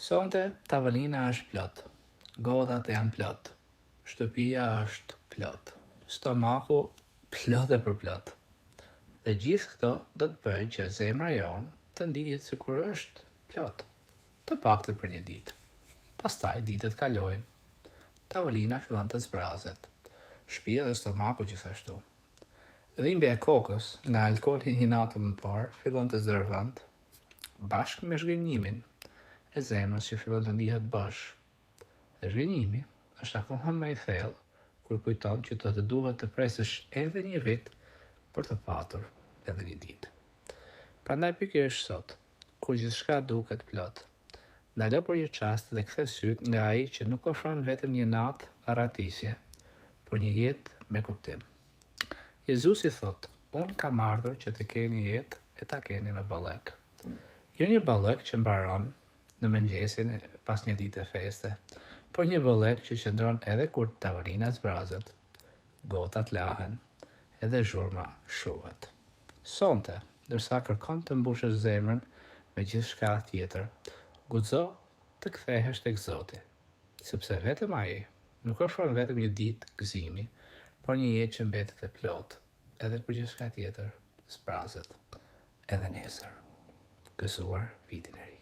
Sonte tavolina është plot, godat janë plot, shtëpia është plot, stomaku plot e për plot. Dhe gjithë këto do të bëjnë që zemra jonë të ndihet sikur është plot, të paktën për një ditë. Pastaj ditët kalojnë, tavolina fillon të zbrazet, shtëpia dhe stomaku gjithashtu. Dhimbja e kokës nga alkooli një natë më parë fillon të zërvend, bashkë me zhgënjimin e zemrës që fillon të ndihet bosh. Dhe zhgënjimi është akoma më i thellë kur kujton që do të duhet të presësh edhe një vit për të patur edhe një ditë. Prandaj pikërisht sot, kur gjithçka duket plot, ndalo për një çast dhe kthe syt nga ai që nuk ofron vetëm një natë arratisje, por një jetë me kuptim. Jezusi thot, unë kam ardhur që të keni jetë e ta keni me ballek. Jo një ballek që mbaron në mëngjesin pas një dite feste, por një ballek që qëndron edhe kur tavolina zbrazet, gotat lahen, edhe zhurma shuhet. Sonte, ndërsa kërkon të mbushësh zemrën me gjithçka tjetër, guxo të kthehesh tek Zoti, sepse vetëm ai nuk ofron vetëm një ditë gëzimi, por një jetë që mbetet e plot, edhe për gjithçka tjetër zbrazet edhe nesër. Gëzuar vitin e ri.